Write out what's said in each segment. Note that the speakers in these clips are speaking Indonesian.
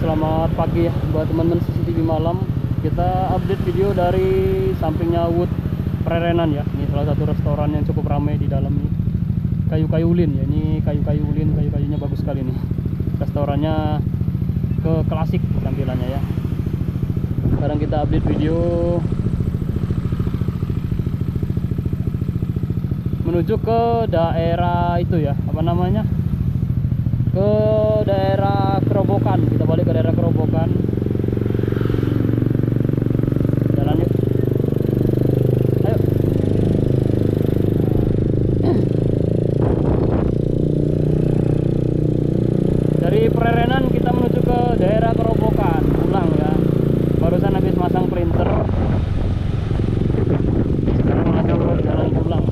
selamat pagi ya buat teman-teman CCTV malam. Kita update video dari sampingnya Wood Prerenan ya. Ini salah satu restoran yang cukup ramai di dalam ini. Kayu-kayu ulin ya, ini kayu-kayu ulin, kayu-kayunya bagus sekali nih. Restorannya ke klasik tampilannya ya. Sekarang kita update video menuju ke daerah itu ya, apa namanya? Ke daerah Kerobokan. Kita balik ke daerah Kerobokan. Jalan yuk. Ayo. Dari Prerenan kita menuju ke daerah Kerobokan. Pulang ya. Barusan habis masang printer. Sekarang menuju jalan pulang.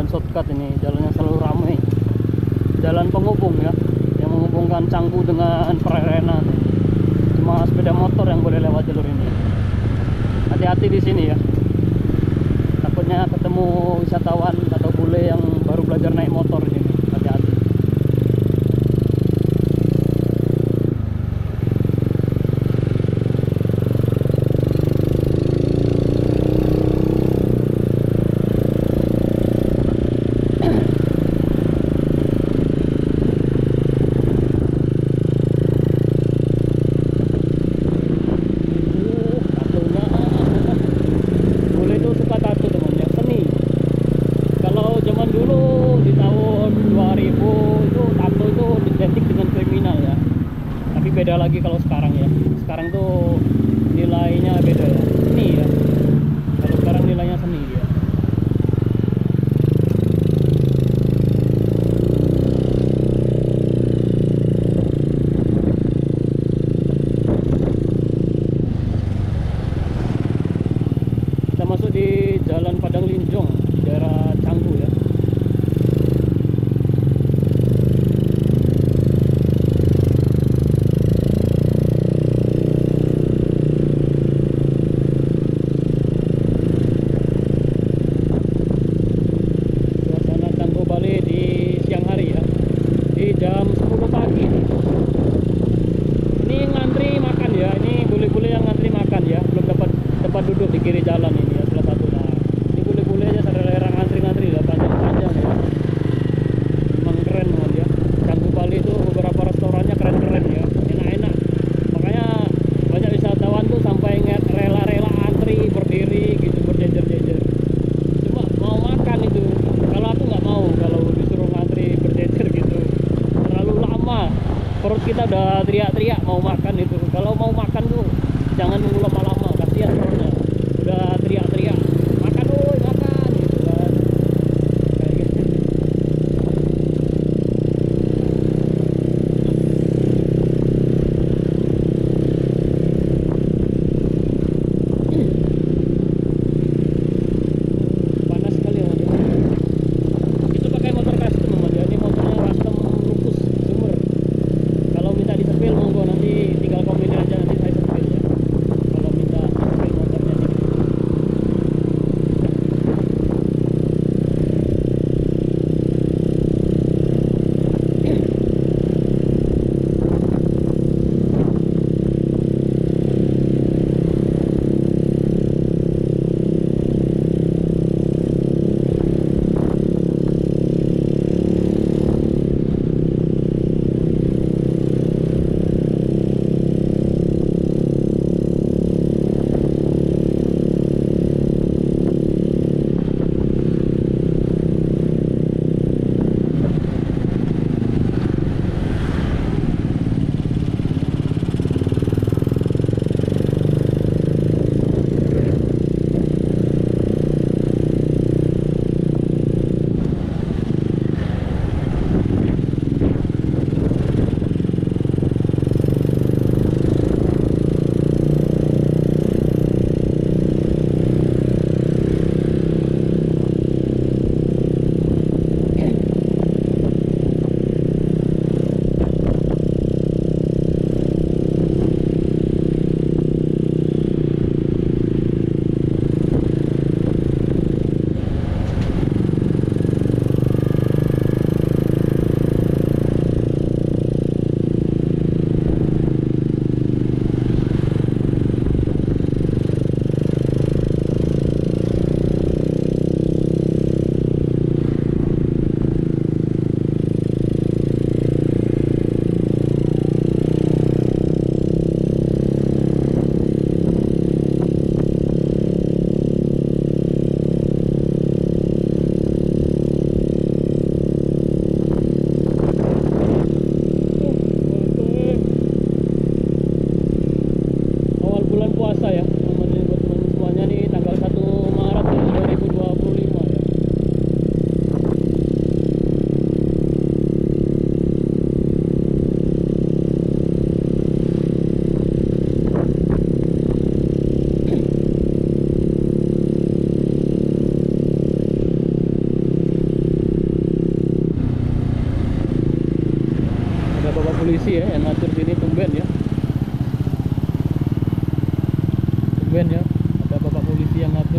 Shortcut ini, jalannya selalu ramai. Jalan penghubung ya, yang menghubungkan Canggu dengan Prerenan. Cuma sepeda motor yang boleh lewat jalur ini. Hati-hati di sini ya. Takutnya ketemu wisatawan atau bule yang baru belajar naik motor di sini. Hati-hati. Beda lagi kalau sekarang ya. Sekarang tuh nilainya beda ya. Seni ya. Kalau sekarang nilainya seni ya. Kita masuk di Jalan Padang Linjong, daerah Canggu ya. Jam 10 pagi ini ngantri makan ya. Ini bule-bule yang ngantri makan ya, belum dapat tempat duduk di kiri jalan ini ya, salah satu. Nah, ini bule-bule aja saudara ngantri-ngantri ya, panjang-panjang ya. Memang keren banget ya. Canggu Bali itu beberapa restorannya keren-keren ya, enak-enak. Makanya banyak wisatawan tuh sampai rela-rela antri berdiri gitu, berjejer-jejer. Cuma mau makan itu. Kalau aku nggak mau kalau disuruh ngantri berjejer gitu. Lama, perut kita udah teriak-teriak mau makan itu. Kalau mau makan tuh jangan nunggu lama-lama, kasihan perutnya udah teriak-teriak makan, woi makan gitu kan. Kayak gitu. Panas sekali ya. Itu pakai motor custom ya. Ini motornya custom Lupus Summer. Kalau minta disepil monggo nanti Ben ya, ada bapak polisi yang ngantri